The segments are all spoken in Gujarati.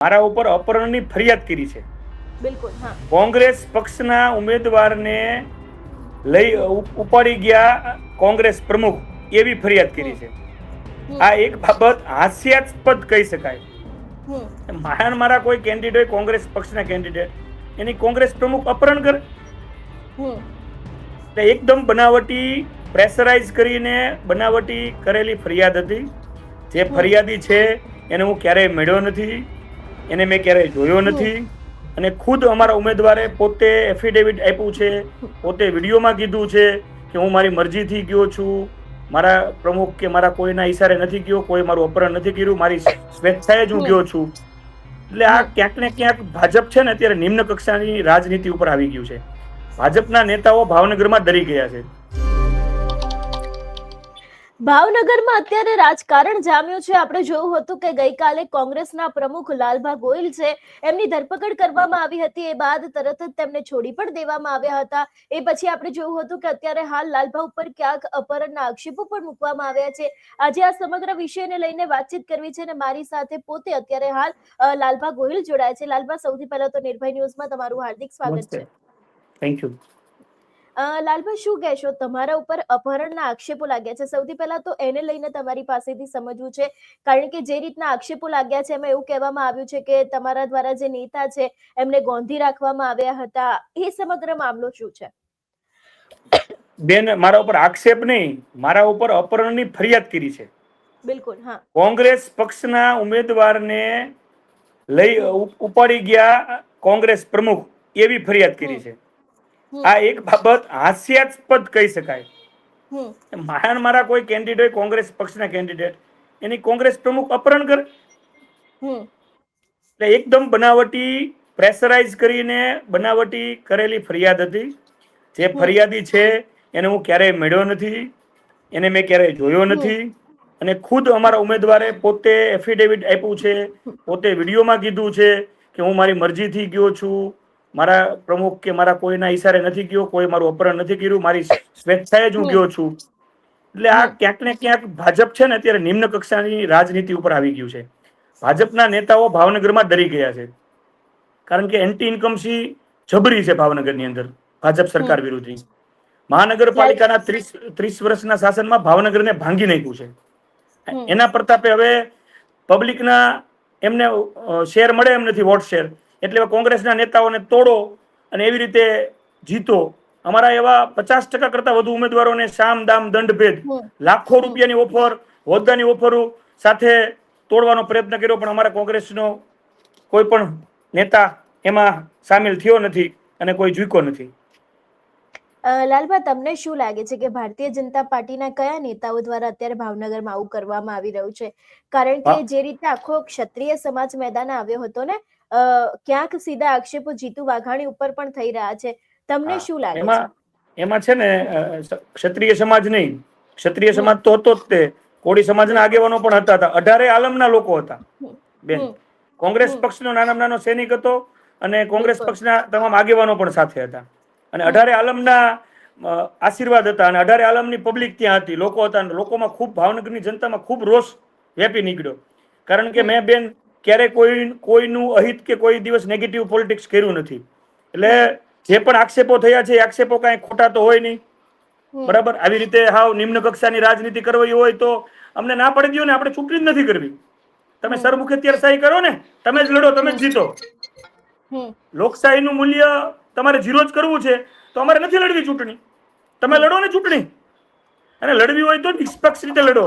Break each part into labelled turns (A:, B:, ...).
A: મારા ઉપર અપહરણની ફરિયાદ કરી છે.
B: બિલકુલ. હા.
A: કોંગ્રેસ પક્ષના ઉમેદવારને લઈ ઉપાડી ગયા કોંગ્રેસ પ્રમુખ એવી ફરિયાદ કરી છે. આ એક બાબત હાસ્યાસ્પદ કહી શકાય. મારા કોઈ કેન્ડિડેટ, કોંગ્રેસ પક્ષના કેન્ડિડેટ, એની કોંગ્રેસ પ્રમુખ અપહરણ કરે, એકદમ બનાવટી, પ્રેશરાઇઝ કરીને બનાવટી કરેલી ફરિયાદ હતી. જે ફરિયાદી છે એને હું ક્યારેય મળ્યો નથી, એને મેં ક્યારેય જોયો નથી. અને ખુદ અમારા ઉમેદવારે પોતે એફિડેવિટ આપ્યું છે, પોતે વિડીયોમાં કીધું છે કે હું મારી મરજીથી ગયો છું, મારા પ્રમુખ કે મારા કોઈના ઈશારે નથી ગયો, કોઈ મારું અપહરણ નથી કર્યું, મારી સ્વેચ્છાએ જ હું ગયો છું. એટલે આ ક્યાંક ને ક્યાંક ભાજપ છે ને અત્યારે નિમ્ન કક્ષાની રાજનીતિ ઉપર આવી ગયું છે. ભાજપના નેતાઓ ભાવનગરમાં ડરી ગયા છે.
B: ભાવનગરમાં અત્યારે રાજકારણ જામ્યું છે. આપણે જોયું હતું કે ગઈકાલે કોંગ્રેસના પ્રમુખ લાલભા ગોહિલ છે, એમની ધરપકડ કરવામાં આવી હતી. એ બાદ તરત જ તેમને છોડી પણ દેવામાં આવ્યા હતા. એ પછી આપણે જોયું હતું કે અત્યારે હાલ લાલભા ઉપર ક્યાંક અપહરણના આક્ષેપો પણ મૂકવામાં આવ્યા છે. આજે આ સમગ્ર વિષયને લઈને વાતચીત કરવી છે અને મારી સાથે પોતે અત્યારે હાલ લાલભા ગોહિલ જોડાય છે. લાલભા, સૌથી પહેલા તો નિર્ભય ન્યૂઝમાં તમારું હાર્દિક સ્વાગત છે.
A: Thank you.
B: લાલભાઈ, શું કહેશો? તમારા ઉપર અપહરણના આક્ષેપો લાગ્યા છે. સૌથી પહેલા તો એને લઈને તમારી પાસેથી સમજવું છે, કારણ કે જે રીતના આક્ષેપો લાગ્યા છે એમાં એવું કહેવામાં આવ્યું છે કે તમારા દ્વારા જે નેતા છે એમને ગોંધી રાખવામાં આવ્યા હતા. એ સમગ્ર મામલો શું છે?
A: બેન, મારા ઉપર આક્ષેપ નહીં, મારા ઉપર અપહરણની ફરિયાદ કરી છે.
B: બિલકુલ. હા.
A: કોંગ્રેસ પક્ષના ઉમેદવારને લઈ ઉપાડી ગયા કોંગ્રેસ પ્રમુખ એવી ફરિયાદ કરી છે. આ એક બાબત હાસ્યાસ્પદ કહી શકાય. મારા કોઈ કેન્ડિડેટ, કોંગ્રેસ પક્ષના કેન્ડિડેટ, એની કોંગ્રેસ પ્રમુખ અપહરણ કરે, એકદમ બનાવટી, પ્રેશરાઇઝ કરીને બનાવટી કરેલી ફરિયાદ હતી. જે ફરિયાદી છે એને હું ક્યારેય મળ્યો નથી, એને મેં ક્યારેય જોયો નથી. અને ખુદ અમારા ઉમેદવારે પોતે એફિડેવિટ આપ્યું છે, પોતે વિડીયોમાં કીધું છે કે હું મારી મરજીથી ગયો છું, મારા પ્રમુખ કે મારા કોઈના ઈશારે નથી ગયો, કોઈ મારું અપહરણ નથી કર્યું, મારી સ્વેચ્છાએ જ હું ગયો છું. એટલે આ ક્યાંક ને ક્યાંક ભાજપ છે ને અત્યારે નિમ્ન કક્ષાની રાજનીતિ ઉપર આવી ગયું છે. ભાજપના નેતાઓ ભાવનગરમાં ડરી ગયા છે, કારણ કે એન્ટી ઇન્કમસી જબરી છે ભાવનગરની અંદર ભાજપ સરકાર વિરુદ્ધની. મહાનગરપાલિકાના 30 વર્ષના શાસનમાં ભાવનગરને ભાંગી નાખ્યું છે. એના પ્રતાપે હવે પબ્લિકના એમને શેર મળે એમ નથી, વોટ શેર. એટલે કોંગ્રેસના નેતાઓને તોડો અને એવી રીતે જીતો. અમારા એવા 50% કરતા વધુ ઉમેદવારોને સામ દામ દંડ ભેદ લાખો રૂપિયાની ઓફર, હોદ્દાની ઓફરો સાથે તોડવાનો પ્રયત્ન કર્યો, પણ અમારા કોંગ્રેસનો કોઈ પણ નેતા એમાં સામેલ થયો નથી અને કોઈ ઝૂક્યો નથી.
B: લાલભા, તમને શું લાગે છે કે ભારતીય જનતા પાર્ટીના કયા નેતાઓ દ્વારા અત્યારે ભાવનગરમાં આવું કરવામાં આવી રહ્યું છે? કારણ કે જે રીતે આખો ક્ષત્રિય સમાજ મેદાને આવ્યો હતો ને, ક્યાંક સીધા આક્ષેપો જીતુ વાઘાણી ઉપર પણ થઈ રહ્યા છે. તમને શું લાગે છે?
A: એમાં છે ને, ક્ષત્રિય સમાજ નહીં, ક્ષત્રિય સમાજ તો હતો જ તે, કોળી સમાજના આગેવાનો પણ હતા. 18 આલમના લોકો હતા બેન. કોંગ્રેસ પક્ષનો નાનો સૈનિક હતો અને કોંગ્રેસ પક્ષના તમામ આગેવાનો પણ સાથે હતા. અને 18 આલમના આશીર્વાદ હતા અને 18 આલમની પબ્લિક ત્યાં હતી, લોકો હતા. લોકોમાં ખૂબ, ભાવનગરની જનતામાં ખૂબ રોષ વ્યાપી નીકળ્યો. કારણ કે મેં બેન ક્યારે કોઈનું અહિત કે કોઈ દિવસ નેગેટિવ પોલિટિક્સ કર્યું નથી. એટલે જે પણ આક્ષેપો થયા છે એ આક્ષેપો કાંઈ ખોટા તો હોય નહીં, બરાબર? આવી રીતે હાવ નિમ્ન કક્ષાની રાજનીતિ કરવી હોય તો અમને ના પડી દો ને, આપણે ચૂંટણી જ નથી કરવી. તમે સરમુખે સહી કરો ને, તમે જ લડો, તમે જ જીતો. લોકશાહીનું મૂલ્ય તમારે ઝીરો જ કરવું છે તો અમારે નથી લડવી ચૂંટણી. તમે લડો ને ચૂંટણી, અને લડવી હોય તો નિષ્પક્ષ રીતે લડો,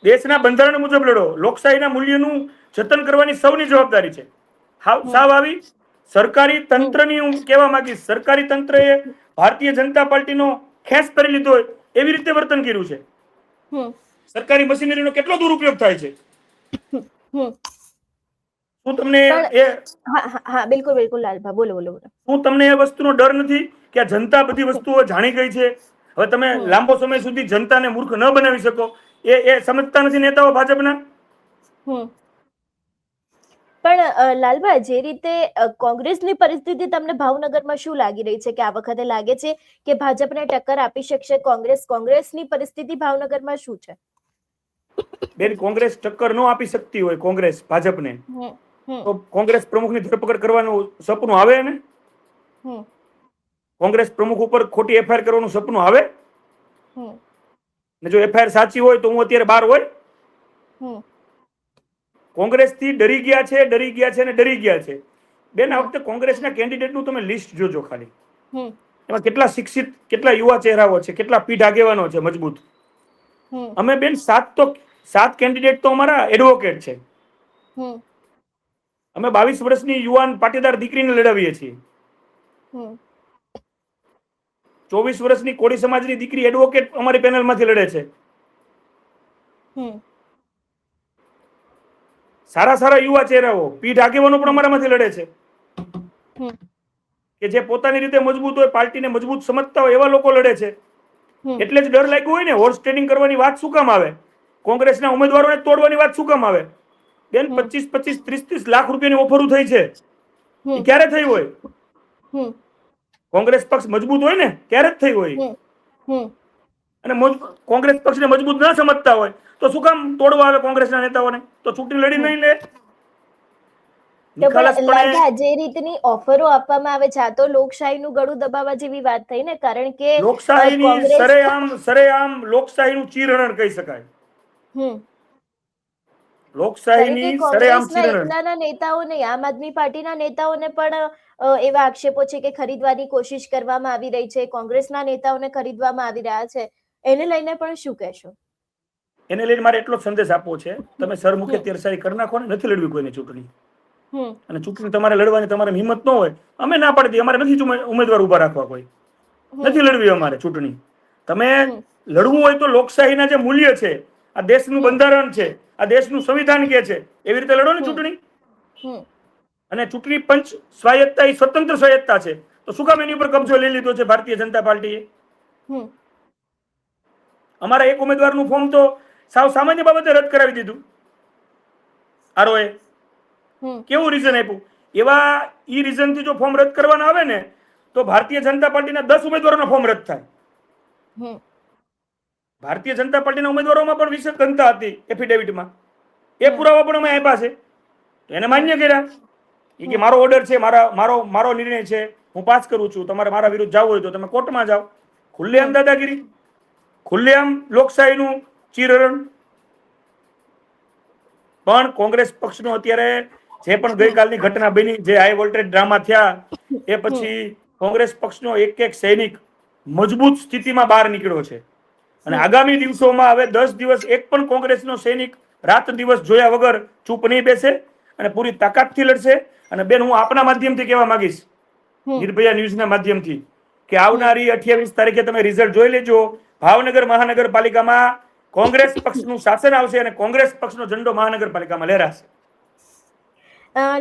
A: દેશના બંધારણ મુજબ લડો. લોકશાહીના મૂલ્યનું જતન કરવાની સૌની જવાબદારી છે. સાવ આવી સરકારી તંત્રની હું કહેવા માંગીશ, સરકારી તંત્રએ ભારતીય જનતા પાર્ટીનો ખેસ કરી લીધો હોય એવી રીતે વર્તન કર્યું છે. સરકારી મશીનરીનો કેટલો દુરુપયોગ થાય છે. શું તમને
B: બિલકુલ લાલભા, બોલો.
A: શું તમને એ વસ્તુનો ડર નથી કે આ જનતા બધી વસ્તુઓ જાણી ગઈ છે? હવે તમે લાંબો સમય સુધી જનતાને મૂર્ખ ન બનાવી શકો, એ સમજતા નથી નેતાઓ ભાજપના.
B: પણ લાલભા, જે રીતે કોંગ્રેસની પરિસ્થિતિ તમને ભાવનગરમાં શું લાગી રહી છે? કે આ વખતે લાગે છે કે ભાજપને ટક્કર આપી શકશે કોંગ્રેસ? કોંગ્રેસની પરિસ્થિતિ ભાવનગરમાં શું છે?
A: બેન, કોંગ્રેસ ટક્કર ન આપી શકતી હોય કોંગ્રેસ ભાજપને, તો કોંગ્રેસ પ્રમુખની ધરપકડ કરવાનું સપનું આવે ને? કોંગ્રેસ પ્રમુખ ઉપર ખોટી એફઆઈઆર કરવાનું સપનું આવે ને? જો એફઆઈઆર સાચી હોય તો હું અત્યારે બહાર હોય? કોંગ્રેસ થી ડરી ગયા છે ને ડરી ગયા છે. બેન, આ વખતે કોંગ્રેસના કેન્ડિડેટનું તમે લિસ્ટ જોજો ખાલી. એમાં કેટલા શિક્ષિત, કેટલા યુવા ચહેરાઓ છે, કેટલા પીઢ આગેવાનો છે મજબૂત. અમે બેન 7 કેન્ડિડેટ તો અમારા એડવોકેટ છે. અમે 22 વર્ષની યુવાન પાટીદાર દીકરીને લડાવીએ છીએ. 24 વર્ષની કોળી સમાજની દીકરી એડવોકેટ અમારી પેનલમાંથી લડે છે. સારા યુવા ચહેરાઓ, પીઢ આગેવાનો પણ અમારામાંથી લડે છે કે જે પોતાની રીતે મજબૂત હોય, પાર્ટીને મજબૂત સમજતા હોય એવા લોકો લડે છે. એટલે જ ડર લાગ્યો હોય ને. હોર્સ ટ્રેડિંગ કરવાની વાત શું કામ આવે? કોંગ્રેસના ઉમેદવારોને તોડવાની વાત શું કામ આવે? બેન, 25, 30 લાખ રૂપિયાની ઓફરો થઈ છે. એ ક્યારે થઈ હોય? કોંગ્રેસ પક્ષ મજબૂત હોય ને ત્યારે જ થઈ હોય. અને કોંગ્રેસ પક્ષને મજબૂત ના સમજતા હોય તો શું કામ તોડવા આવે કોંગ્રેસના નેતાઓને? તો ચૂંટણી લડી નહીં લે.
B: જે રીતની ઓફરો આપવામાં આવે છે, આ તો લોકશાહીનું ગળું દબાવવા જેવી વાત થઈ ને. કારણ કે
A: લોકશાહીની સરેઆમ લોકશાહીનું ચીરહરણ કહી શકાય. લોકશાહીની સરેઆમ ચીરહરણ.
B: એકલાના નેતાઓ નહીં, આમ આદમી પાર્ટીના નેતાઓને પણ એવા આક્ષેપો છે કે ખરીદવાની કોશિશ કરવામાં આવી રહી છે, કોંગ્રેસના નેતાઓને ખરીદવામાં આવી રહ્યા છે. એને લઈને પણ શું કહેશો?
A: એને લઈને મારે એટલો સંદેશ આપવો છે, તમે સરમુખે તેરસારી કરી નાખો ને. નથી લડવી કોઈને ચૂંટણી. અને ચૂંટણી તમારે લડવાની તમારે હિંમત ન હોય, અમે ના પાડી દઈએ. અમારે નથી ઉમેદવાર ઉભા રાખવા, કોઈ નથી લડવી અમારે ચૂંટણી. તમે લડવું હોય તો લોકશાહીના જે મૂલ્ય છે, આ દેશનું બંધારણ છે, આ દેશનું સંવિધાન કે છે, એવી રીતે લડો ને ચૂંટણી. અને ચૂંટણી પંચ સ્વાયત્તા એ સ્વતંત્ર સ્વાયત્તા છે, તો શું કામ એની ઉપર કબજો લઈ લીધો છે ભારતીય જનતા પાર્ટીએ? અમારા એક ઉમેદવારનું ફોર્મ તો સાવ સામાન્ય બાબતે રદ કરાવી દીધું આરોએ. કેવું રીઝન આપ્યું? એવા ઈ રીઝન થી જો ફોર્મ રદ કરવાના આવે ને તો ભારતીય જનતા પાર્ટીના 10 ઉમેદવારોના ફોર્મ રદ થાય. ભારતીય જનતા પાર્ટીના ઉમેદવારોમાં પણ વિશેષ ઘનતા હતી એફિડેવિટમાં. એ પુરાવા પણ અમે આપ્યા છે, એને માન્ય કર્યા. એ કે મારો ઓર્ડર છે, મારો નિર્ણય છે, હું પાસ કરું છું. તમારે મારા વિરુદ્ધ જવું હોય તો તમે કોર્ટમાં જાઓ. ખુલ્લેઆમ દાદાગીરી, ખુલ્લેઆમ લોકશાહીનું ચીરહરણ. પણ કોંગ્રેસ પક્ષનો અત્યારે જે પણ ગઈકાલની ઘટના બની, જે હાઈ વોલ્ટેજ ડ્રામા થયા, એ પછી કોંગ્રેસ પક્ષનો એક સૈનિક મજબૂત સ્થિતિમાં બહાર નીકળ્યો છે. અને આગામી દિવસોમાં હવે 10 દિવસ એક પણ કોંગ્રેસનો સૈનિક રાત દિવસ જોયા વગર ચૂપ નહીં બેસે અને પૂરી તાકાતથી લડશે. અને બેન, હું આપના માધ્યમથી કહેવા માંગીશ, નિર્ભયા ન્યૂઝના માધ્યમથી, કે આવનારી 28 તારીખે તમે રિઝલ્ટ જોઈ લેજો. ભાવનગર મહાનગરપાલિકામાં કોંગ્રેસ પક્ષનું શાસન આવશે અને કોંગ્રેસ પક્ષનો ઝંડો મહાનગરપાલિકામાં લહેરાશે.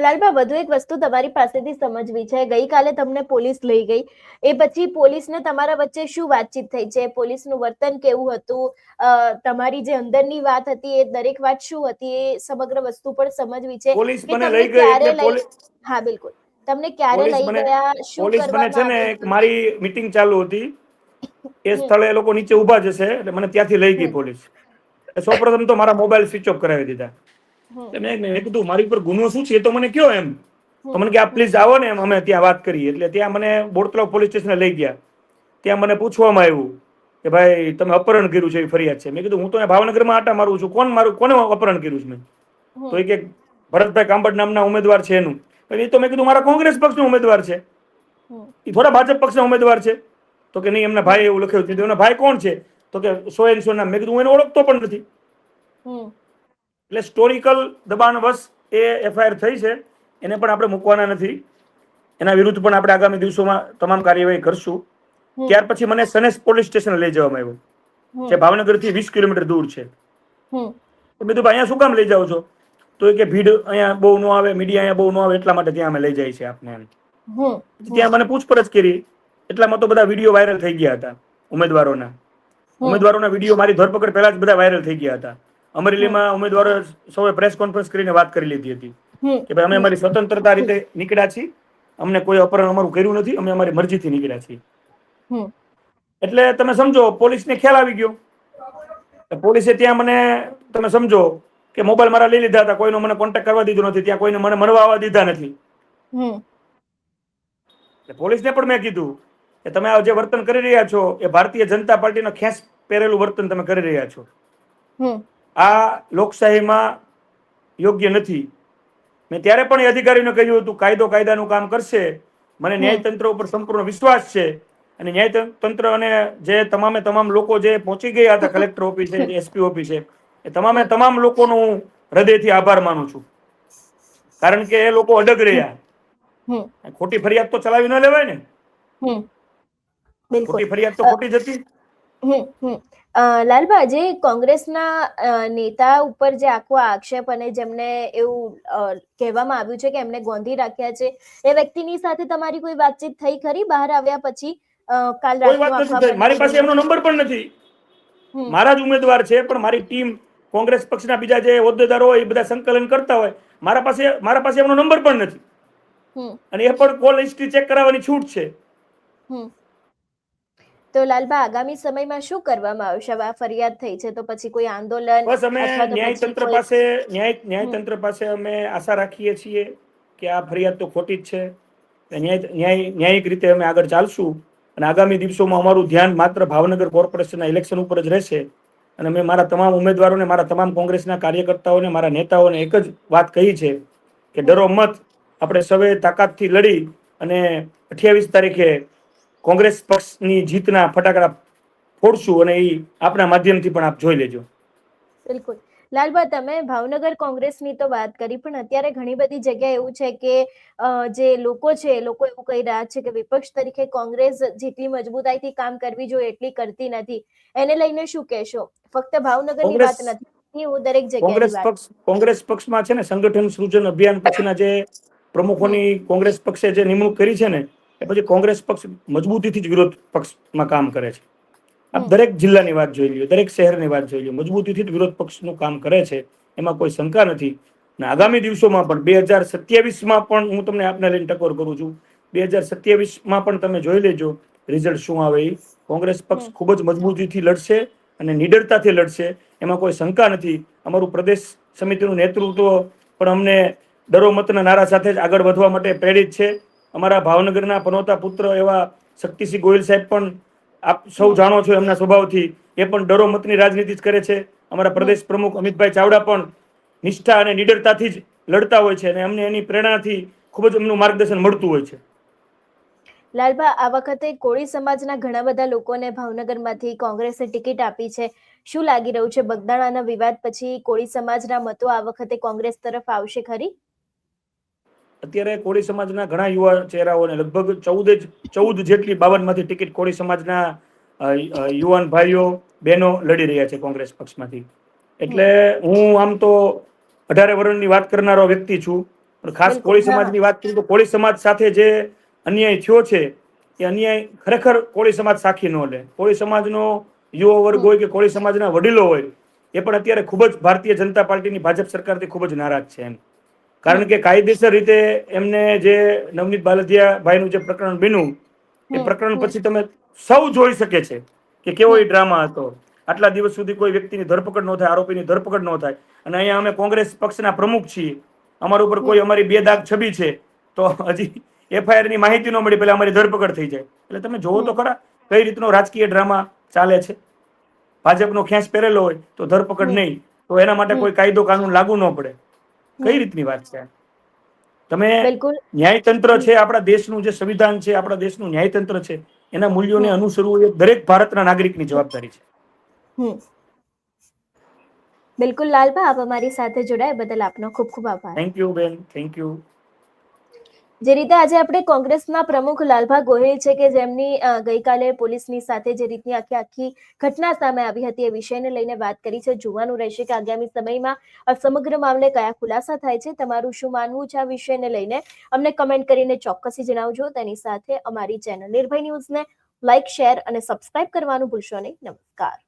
B: લાલબા, વધુ એક વસ્તુ તમારી પાસેથી સમજવી છે. ગઈકાલે તમને પોલીસ લઈ ગઈ, એ પછી પોલીસને તમારા વચ્ચે શું વાતચીત થઈ છે? પોલીસનું વર્તન કેવું હતું? તમારી જે અંદરની વાત હતી એ દરેક વાત શું હતી? એ સમગ્ર વસ્તુ પણ સમજવી છે.
A: પોલીસ મને લઈ ગઈ.
B: હા, બિલકુલ. તમને ક્યારે લઈ ગયા? શું
A: કરવામાં આવ્યું? છે ને, મારી મીટિંગ ચાલુ હતી, એ સ્થળે એ લોકો નીચે ઉભા જશે એટલે મને ત્યાંથી લઈ ગઈ પોલીસ. સૌપ્રથમ તો મારા મોબાઈલ સ્વિચ ઓફ કરાવી દીધા. મેં કીધું મારી ઉપર ગુનો શું છે એ તો મને કયો એમ. તો મને કે આપ પ્લીઝ આવો ને, અમે ત્યાં વાત કરીએ. એટલે ત્યાં મને બોરતળાવ પોલીસ સ્ટેશને લઈ ગયા. ત્યાં મને પૂછવામાં આવ્યું કે ભાઈ તમે અપહરણ કર્યું છે એવી ફરિયાદ છે. મેં કીધું હું તો ભાવનગરમાં આટા મારું છું, કોને અપહરણ કર્યું છે મેં? તો એ કે ભરતભાઈ કાંબડ નામના ઉમેદવાર છે એનું. એ તો મેં કીધું મારા કોંગ્રેસ પક્ષનો ઉમેદવાર છે, એ થોડા ભાજપ પક્ષના ઉમેદવાર છે. તો કે નહીં, એમના ભાઈ એવું લખ્યું હતું. એમના ભાઈ કોણ છે? તો કે સો એન સો નામ. મેં કીધું હું એને ઓળખતો પણ નથી. એટલે સ્ટોરિકલ દબાણવશ એ એફઆઈઆર થઈ છે, એને પણ આપણે મૂકવાના નથી. એના વિરુદ્ધ પણ આપણે આગામી દિવસોમાં તમામ કાર્યવાહી કરશું. ત્યાર પછી મને સનેસ પોલીસ સ્ટેશન લઈ જવામાં આવ્યું, જે ભાવનગરથી 20 કિલોમીટર દૂર છે. તો મેં કીધું અહીંયા શું કામ લઈ જાઓ છો? તો એ કે ભીડ અહીંયા બહુ ન આવે, મીડિયા અહીંયા બહુ ન આવે, એટલા માટે ત્યાં અમે લઈ જઈએ છીએ આપને. ત્યાં મને પૂછપરછ કરી, એટલામાં તો બધા વિડીયો વાયરલ થઈ ગયા હતા ઉમેદવારોના વિડીયો મારી ધરપકડ પહેલા જ બધા વાયરલ થઈ ગયા હતા. અમરેલીમાં ઉમેદવારો સૌએ પ્રેસ કોન્ફરન્સ કરીને વાત કરી લીધી હતી કે ભાઈ અમે અમારી સ્વતંત્રતા રીતે નીકળ્યા છીએ, અમને કોઈ અપહરણ અમારું કર્યું નથી, અમે અમારી મરજીથી નીકળ્યા છીએ. એટલે તમે સમજો પોલીસને ખ્યાલ આવી ગયો. પોલીસે ત્યાં મને તમે સમજો કે મોબાઈલ મારા લઈ લીધા હતા, કોઈનો મને કોન્ટેક્ટ કરવા દીધો નથી, ત્યાં કોઈને મને મળવા આવવા દીધા નથી. પોલીસને પણ મેં કીધું કે તમે આ જે વર્તન કરી રહ્યા છો એ ભારતીય જનતા પાર્ટીનો ખેસ પહેરેલું વર્તન તમે કરી રહ્યા છો. આ લોકશાહીમાં યોગ્ય નથી. મેં ત્યારે પણ એ અધિકારીને કહ્યું હતું કાયદો કાયદાનું કામ કરશે. મને ન્યાયતંત્ર ઉપર સંપૂર્ણ વિશ્વાસ છે અને ન્યાયતંત્ર અને જે તમામ લોકો જે પહોંચી ગયા હતા કલેક્ટર ઓફિસે, એસપી ઓફિસે, એ તમામ લોકોનો હું હૃદયથી આભાર માનું છું. કારણ કે એ લોકો અડગ રહ્યા. ખોટી ફરિયાદ તો ચલાવી ન લેવાય ને. ખોટી ફરિયાદ તો ખોટી જ હતી.
B: લાલભા, જે કોંગ્રેસના નેતા ઉપર જે આખો આક્ષેપ અને જેમને એવું કહેવામાં આવ્યું છે કે એમને ગોંધી રાખ્યા છે, એ વ્યક્તિની સાથે તમારી કોઈ વાતચીત થઈ ખરી બહાર આવ્યા પછી? કાલ
A: કોઈ વાત નથી થઈ. મારી પાસે એમનો નંબર પણ નથી. મારા જ ઉમેદવાર છે પણ મારી ટીમ કોંગ્રેસ પક્ષના બીજા જે હોદ્દેદારો હોય એ બધા સંકલન કરતા હોય. મારા પાસે એમનો નંબર પણ નથી અને એ પણ કોલ હિસ્ટ્રી ચેક કરાવવાની છૂટ છે.
B: તો લાલબા, આગામી સમયમાં શું કરવામાં આવશે? આ ફરિયાદ થઈ છે તો પછી કોઈ આંદોલન?
A: બસ અમે ન્યાયતંત્ર પાસે અમે આશા રાખીએ છીએ કે આ ફરિયાદ તો ખોટી જ છે. ન્યાયિક રીતે અમે આગળ ચાલશું અને આગામી દિવસોમાં અમારું ધ્યાન માત્ર ભાવનગર કોર્પોરેશનના ઇલેક્શન ઉપર જ રહેશે. અને મેં મારા તમામ ઉમેદવારોને, મારા તમામ કોંગ્રેસના કાર્યકર્તાઓને, મારા નેતાઓને એક જ વાત કહી છે કે ડરો મત, આપણે સૌએ તાકાતથી લડી અને 28 તારીખે કોંગ્રેસ પક્ષની જીતના ફટાકડા ફોડશું અને એ આપણા માધ્યમથી પણ આપ જોઈ લેજો.
B: બિલકુલ. લાલબા, તમે ભાવનગર કોંગ્રેસની તો વાત કરી, પણ અત્યારે ઘણી બધી જગ્યાએ એવું છે કે જે લોકો છે એ લોકો એવું કહી રહ્યા છે કે વિપક્ષ તરીકે કોંગ્રેસ જેટલી મજબૂતાઈથી કામ કરવી જોઈએ એટલી કરતી નથી. એને લઈને શું કહેશો? ફક્ત ભાવનગરની વાત નથી, હું દરેક જગ્યાએ
A: કોંગ્રેસ પક્ષમાં છે ને સંગઠન સૃજન અભિયાન પછીના જે પ્રમુખોની કોંગ્રેસ પક્ષે જે નિમણૂક કરી છે ને, એ પછી કોંગ્રેસ પક્ષ મજબૂતીથી જ વિરોધ પક્ષમાં કામ કરે છે. આપ દરેક જિલ્લાની વાત જોઈ લો, દરેક શહેરની વાત જોઈ લો, મજબૂતીથી જ વિરોધ પક્ષનું કામ કરે છે. એમાં કોઈ શંકા નથી. અને આગામી દિવસોમાં પણ 2027માં પણ હું તમને આપને લઈને ટકોર કરું છું. 2027માં પણ તમે જોઈ લેજો રિઝલ્ટ શું આવે. કોંગ્રેસ પક્ષ ખૂબ જ મજબૂતીથી લડશે અને નિડરતાથી લડશે, એમાં કોઈ શંકા નથી. અમારું પ્રદેશ સમિતિનું નેતૃત્વ પણ અમને ડરો મતના નારા સાથે જ આગળ વધવા માટે પ્રેરિત છે. અમારા ભાવનગરના પનોતા પુત્ર એવા શક્તિસિંહ ગોહિલ સાહેબ પણ આપ સૌ જાણો છો એમના સ્વભાવથી, એ પણ ડરો મતની રાજનીતિ જ કરે છે. અમારા પ્રદેશ પ્રમુખ અમિતભાઈ ચાવડા પણ નિષ્ઠા અને નિડરતાથી જ લડતા હોય છે અને અમને એની પ્રેરણાથી ખૂબ જ એમનું માર્ગદર્શન મળતું હોય છે.
B: લાલભા, આ વખતે કોળી સમાજના ઘણા બધા લોકોને ભાવનગરમાંથી કોંગ્રેસે ટિકિટ આપી છે. શું લાગી રહ્યું છે? બગદાણાના વિવાદ પછી કોળી સમાજના મતો આ વખતે કોંગ્રેસ તરફ આવશે ખરી?
A: અત્યારે કોળી સમાજના ઘણા યુવા ચહેરાઓને લગભગ 14 જેટલી 52માંથી ટિકિટ કોળી સમાજના યુવાન ભાઈઓ બહેનો લડી રહ્યા છે કોંગ્રેસ પક્ષમાંથી. એટલે હું આમ તો 18 વર્ષની વાત કરનારો વ્યક્તિ છું, પણ ખાસ કોળી સમાજની વાત કરું તો કોળી સમાજ સાથે જે અન્યાય થયો છે એ અન્યાય ખરેખર કોળી સમાજ સાખી ન લે. કોળી સમાજનો યુવા વર્ગ હોય કે કોળી સમાજના વડીલો હોય, એ પણ અત્યારે ખૂબ જ ભારતીય જનતા પાર્ટીની ભાજપ સરકારથી ખૂબ જ નારાજ છે એમ. કારણ કે કાયદેસર રીતે એમને જે નવનીત બાલદિયા ભાઈનું જે પ્રકરણ બન્યું, એ પ્રકરણ પછી તમે સૌ જોઈ શકે છે કે કેવો એ ડ્રામા હતો. આટલા દિવસ સુધી કોઈ વ્યક્તિની ધરપકડ ન થાય, આરોપીની ધરપકડ ન થાય, અને અહીંયા અમે કોંગ્રેસ પક્ષના પ્રમુખ છીએ, અમારા ઉપર કોઈ અમારી બે દાગ છબી છે તો હજી FIR ની માહિતી ન મળી પેલા અમારી ધરપકડ થઈ જાય. એટલે તમે જોવો તો ખરા કઈ રીતનો રાજકીય ડ્રામા ચાલે છે. ભાજપનો ખેસ પહેરેલો હોય તો ધરપકડ નહીં, તો એના માટે કોઈ કાયદો કાનૂન લાગુ ન પડે. કઈ રીતની વાત છે? તમે ન્યાયતંત્ર છે, આપણા દેશનું જે સંવિધાન છે, આપણા દેશનું ન્યાયતંત્ર છે, એના મૂલ્યોને અનુસરવું એ દરેક ભારતના નાગરિકની જવાબદારી છે.
B: બિલકુલ લાલભા, આપ અમારી સાથે જોડાયા બદલ આપનો ખૂબ ખૂબ આભાર.
A: થેન્ક યુ બેન, થેન્ક યુ.
B: જે રીતે આજે આપણે કોંગ્રેસના પ્રમુખ લાલભા ગોહિલ છે કે જેમની ગઈકાલે પોલીસની સાથે જે રીતની આખી ઘટના સામે આવી હતી એ વિષયને લઈને વાત કરી છે. જોવાનું રહેશે કે આગામી સમયમાં આ સમગ્ર મામલે કયા ખુલાસા થાય છે. તમારું શું માનવું છે આ વિષયને લઈને અમને કમેન્ટ કરીને ચોક્કસથી જણાવજો. તેની સાથે અમારી ચેનલ નિર્ભય ન્યૂઝને લાઇક, શેર અને સબસ્ક્રાઇબ કરવાનું ભૂલશો નહીં. નમસ્કાર.